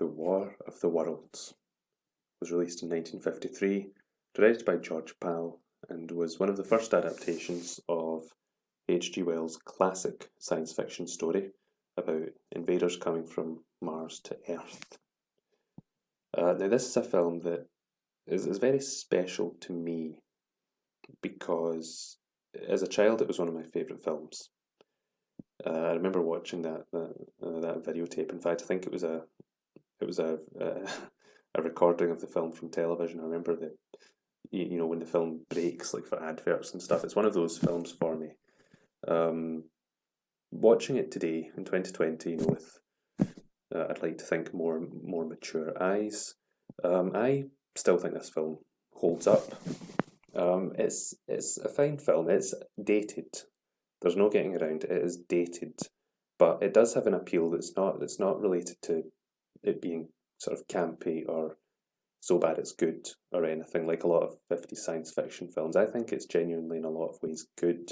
The War of the Worlds was released in 1953, directed by George Pal, and was one of the first adaptations of H.G. Wells' classic science fiction story about invaders coming from Mars to Earth. Now, this is a film that is very special to me because as a child it was one of my favourite films. I remember watching that videotape. In fact, I think it was a a recording of the film from television. I remember when the film breaks, like for adverts and stuff. It's one of those films for me. Um, Watching it today in 2020, with I'd like to think more mature eyes. I still think this film holds up. It's a fine film. It's dated. There's no getting around it. It is dated, but it does have an appeal that's not related to it being sort of campy or so bad it's good or anything like a lot of 50s science fiction films. I think it's genuinely in a lot of ways good,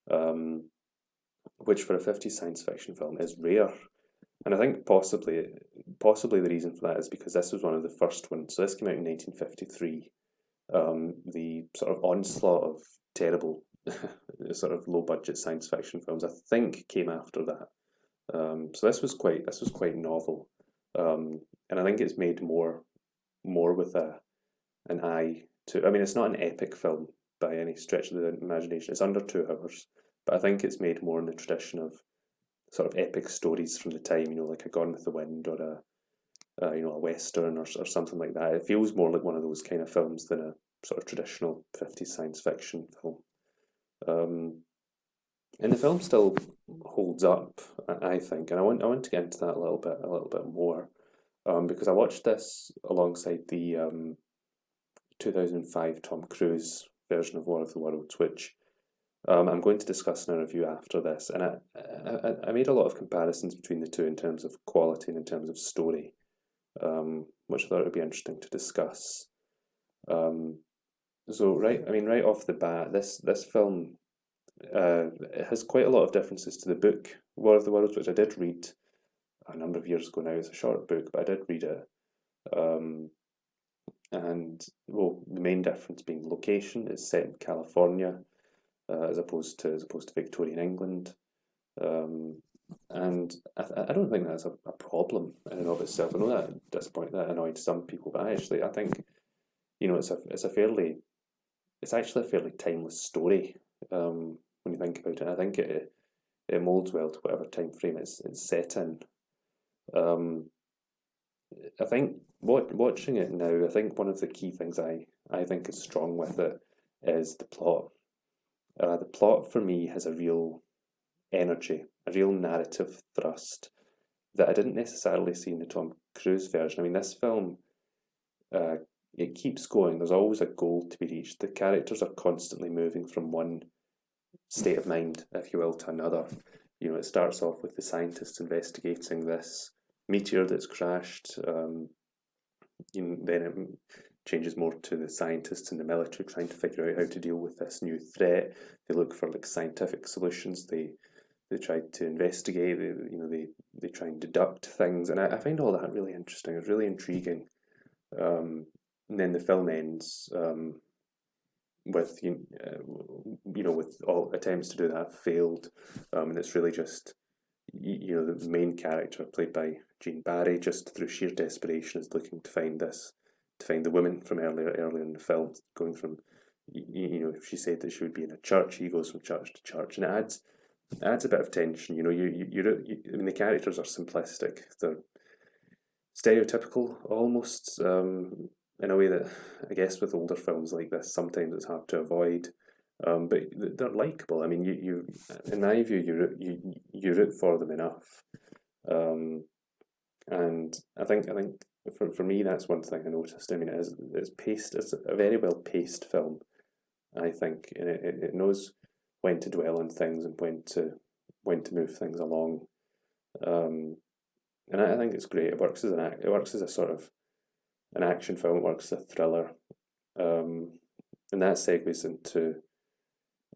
um, which for a 50s science fiction film is rare. And I think possibly the reason for that is because this was one of the first ones. So this came out in 1953. The sort of onslaught of terrible, sort of low budget science fiction films, I think, came after that. So this was quite novel, and I think it's made more with an eye to. I mean, it's not an epic film by any stretch of the imagination. It's under 2 hours, but I think it's made more in the tradition of sort of epic stories from the time. Like a Gone with the Wind or a western or something like that. It feels more like one of those kind of films than a sort of traditional 50s science fiction film. Um, and the film still holds up, I think, and I want to get into that a little bit more, because I watched this alongside the 2005 Tom Cruise version of War of the Worlds, which I'm going to discuss in a review after this, and I made a lot of comparisons between the two in terms of quality and in terms of story, which I thought would be interesting to discuss. Um, so right off the bat, this film it has quite a lot of differences to the book War of the Worlds, which I did read a number of years ago now. It's a short book, but I did read it. Um, and well, the main difference being location is set in California, as opposed to Victorian England. Um, and I don't think that's a problem in and of itself. I know that at this point that annoyed some people, but I think it's actually a fairly timeless story, when you think about it. I think it molds well to whatever time frame it's set in. Um, I think watching it now, I think one of the key things I think is strong with it is the plot. The plot for me has a real energy, a real narrative thrust that I didn't necessarily see in the Tom Cruise version. I mean, this film, uh, it keeps going. There's always a goal to be reached. The characters are constantly moving from one state of mind, if you will, to another. It starts off with the scientists investigating this meteor that's crashed. Then it changes more to the scientists in the military trying to figure out how to deal with this new threat. They look for like scientific solutions. They try to investigate. They try and deduct things, and I find all that really interesting. It's really intriguing. And then the film ends, with all attempts to do that failed, and it's really just the main character played by Jean Barry, just through sheer desperation, is looking to find the woman from earlier in the film, going from she said that she would be in a church. He goes from church to church, and it adds a bit of tension. I mean, the characters are simplistic. They're stereotypical almost, in a way that I guess with older films like this sometimes it's hard to avoid. But they're likable. I mean, you in my view, you root for them enough, um, and I think for me that's one thing I noticed. I mean, it's paced. It's a very well paced film. I think, and it knows when to dwell on things and when to move things along. Um, and I think it's great. It works as a sort of an action film. It works as a thriller, um, and that segues into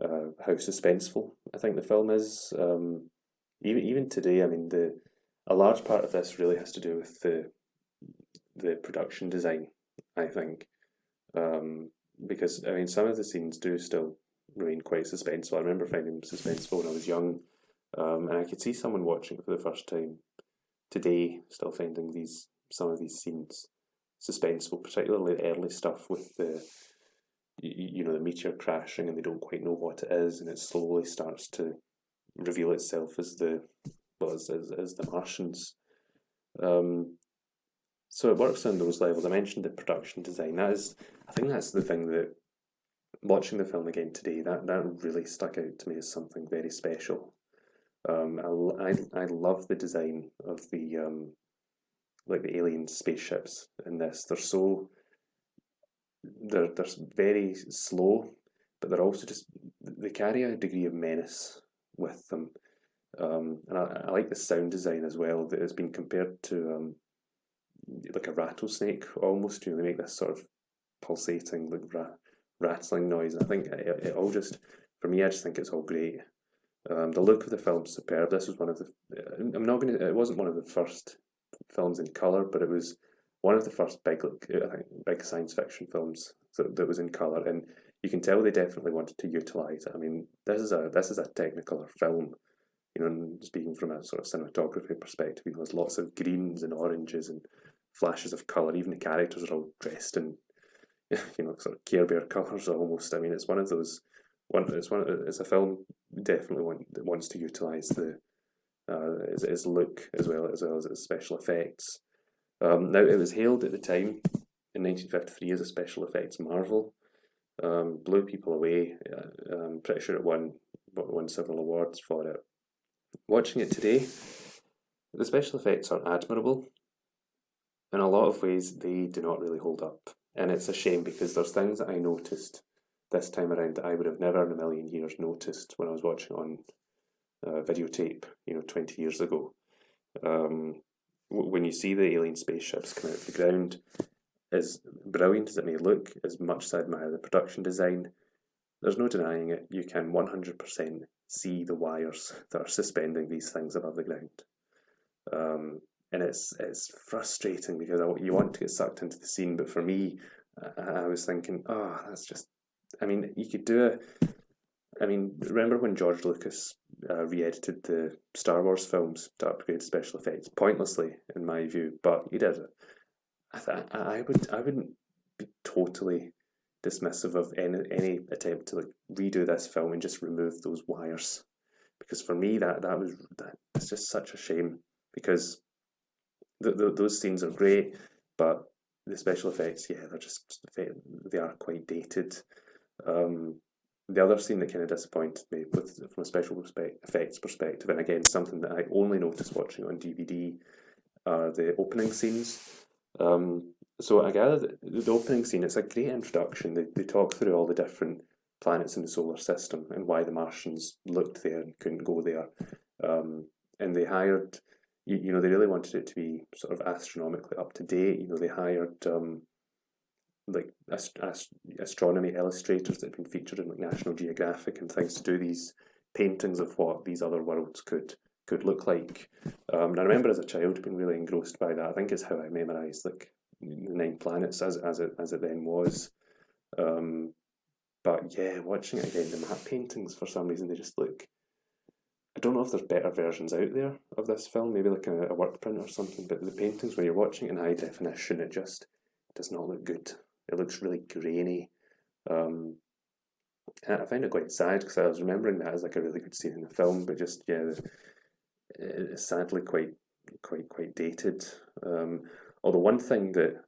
how suspenseful I think the film is. Even today, I mean, a large part of this really has to do with the production design, I think, because I mean some of the scenes do still remain quite suspenseful. I remember finding them suspenseful when I was young, and I could see someone watching it for the first time today still finding some of these scenes suspenseful, particularly the early stuff with the meteor crashing and they don't quite know what it is, and it slowly starts to reveal itself as as the Martians. So it works on those levels. I mentioned the production design. I think that's the thing that, watching the film again today, that really stuck out to me as something very special. I love the design of the the alien spaceships in this. They're very slow, but they're also they carry a degree of menace with them. And I like the sound design as well. That has been compared to like a rattlesnake almost. They make this sort of pulsating, like rattling noise. And I think it all just, for me, I just think it's all great. The look of the film's superb. This was one of the. It wasn't one of the first films in color, but it was one of the first big science fiction films that was in color, and you can tell they definitely wanted to utilize it. I mean, this is a Technicolor film. Speaking from a sort of cinematography perspective, there's lots of greens and oranges and flashes of color. Even the characters are all dressed in, sort of Care Bear colors almost. I mean, it's one of those. It's a film definitely that wants to utilize its look as well as its special effects. Now, it was hailed at the time in 1953 as a special effects marvel. Blew people away. I'm pretty sure it won several awards for it. Watching it today, the special effects are admirable. In a lot of ways, they do not really hold up. And it's a shame because there's things that I noticed this time around that I would have never in a million years noticed when I was watching on videotape, 20 years ago. When you see the alien spaceships come out of the ground, as brilliant as it may look, as much as I admire the production design, there's no denying it. You can 100% see the wires that are suspending these things above the ground. And it's frustrating because you want to get sucked into the scene, but for me, I was thinking, that's just. I mean, you could do remember when George Lucas re-edited the Star Wars films to upgrade special effects pointlessly, in my view, but he did it. I wouldn't be totally dismissive of any attempt to redo this film and just remove those wires, because for me that's just such a shame, because those scenes are great, but the special effects, they are quite dated. The other scene that kind of disappointed me from a special effects perspective, and again something that I only noticed watching on DVD, are the opening scenes. So I gather that the opening scene, it's a great introduction. They talk through all the different planets in the solar system and why the Martians looked there and couldn't go there. And they hired, they really wanted it to be sort of astronomically up to date. They hired astronomy illustrators that had been featured in National Geographic and things to do these paintings of what these other worlds could look like. And I remember as a child being really engrossed by that. I think it's how I memorised the 9 planets as it then was. But yeah, watching it again, the map paintings, for some reason they just look. I don't know if there's better versions out there of this film, maybe like a work print or something. But the paintings, when you're watching it in high definition, it just does not look good. It looks really grainy. And I find it quite sad because I was remembering that as a really good scene in the film, but just it's sadly quite dated. Although one thing that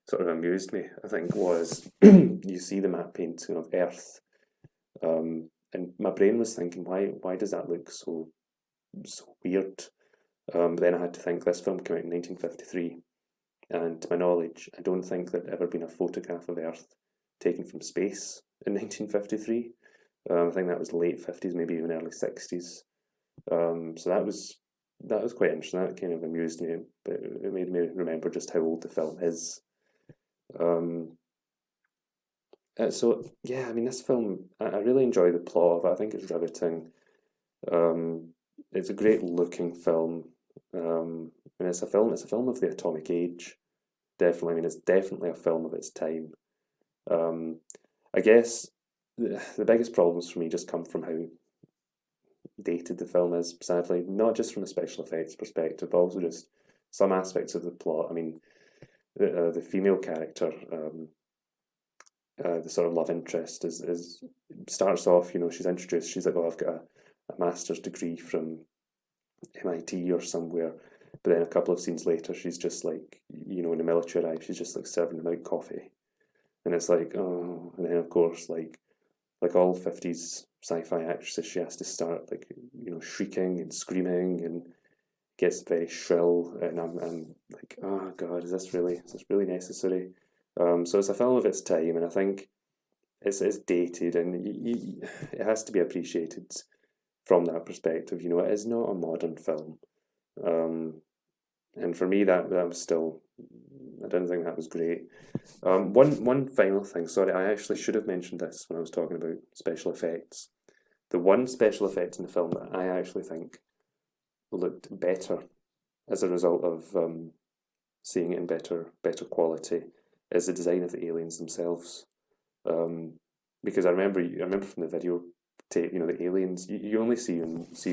sort of amused me, I think, was you see the map painting of Earth, and my brain was thinking, why does that look so weird? But then I had to think this film came out in 1953. And to my knowledge, I don't think there'd ever been a photograph of Earth taken from space in 1953. I think that was late 50s, maybe even early 60s. So that was quite interesting. That kind of amused me, but it made me remember just how old the film is. So yeah, I mean, this film, I really enjoy the plot of it. I think it's riveting. It's a great looking film. mean, it's a film. It's a film of the atomic age. Definitely. I mean, it's definitely a film of its time. I guess the biggest problems for me just come from how dated the film is, sadly, not just from a special effects perspective, but also just some aspects of the plot. I mean, the female character, the sort of love interest is starts off, she's introduced, she's like, oh, I've got a master's degree from MIT or somewhere. But then a couple of scenes later, she's just like, when the military arrives, she's just like serving them out coffee. And it's like, oh, and then of course, like all 50s sci-fi actresses, she has to start like, shrieking and screaming and gets very shrill. And I'm like, oh God, is this really necessary? So it's a film of its time, and I think it's dated, and it has to be appreciated from that perspective. It is not a modern film. And for me, that was still, I didn't think that was great. One final thing, sorry, I actually should have mentioned this when I was talking about special effects. The one special effect in the film that I actually think looked better as a result of seeing it in better quality is the design of the aliens themselves. Because I remember from the video tape, the aliens, you only see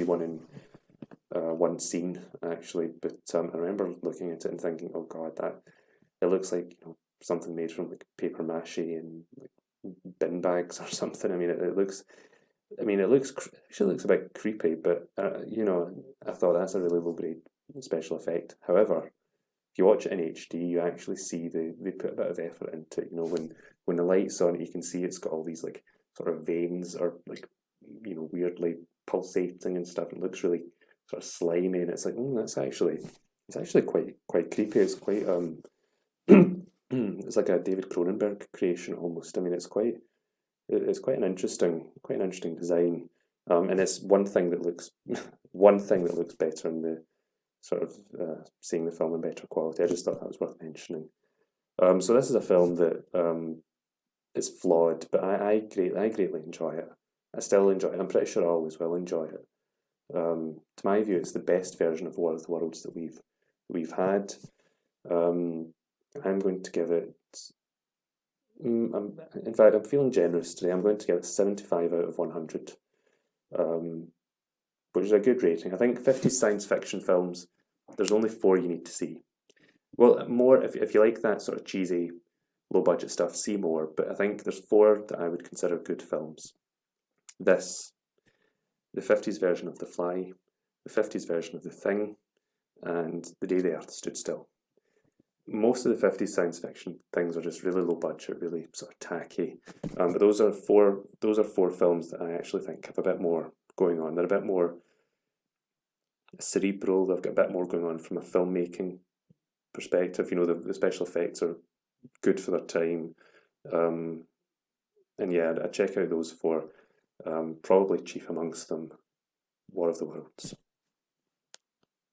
one in one scene actually, but I remember looking at it and thinking, oh God, that it looks like something made from like paper mache and like bin bags or something. I mean, it looks. I mean, actually looks a bit creepy, but I thought that's a really low grade special effect. However, if you watch it in HD, you actually see they put a bit of effort into it. When the light's on it, you can see it's got all these like sort of veins or like weirdly pulsating and stuff. It looks really sort of slimy, and it's like, it's actually quite creepy. It's quite it's like a David Cronenberg creation almost. I mean, it's quite an interesting design, and it's one thing that looks better in the sort of seeing the film in better quality. I just thought that was worth mentioning. So this is a film that is flawed, but I greatly enjoy it. I still enjoy it. I'm pretty sure I always will enjoy it. To my view, it's the best version of War of the Worlds that we've had. I'm going to give it. In fact, I'm feeling generous today. I'm going to give it 75 out of 100, which is a good rating. I think 50s science fiction films, there's only 4 you need to see. Well, more if you like that sort of cheesy, low budget stuff, see more. But I think there's 4 that I would consider good films. This, the 50s version of The Fly, the 50s version of The Thing, and The Day the Earth Stood Still. Most of the 50s science fiction things are just really low budget, really sort of tacky. But those are four films that I actually think have a bit more going on. They're a bit more cerebral. They've got a bit more going on from a filmmaking perspective. The special effects are good for their time. And yeah, I'd check out those 4. Probably chief amongst them, War of the Worlds.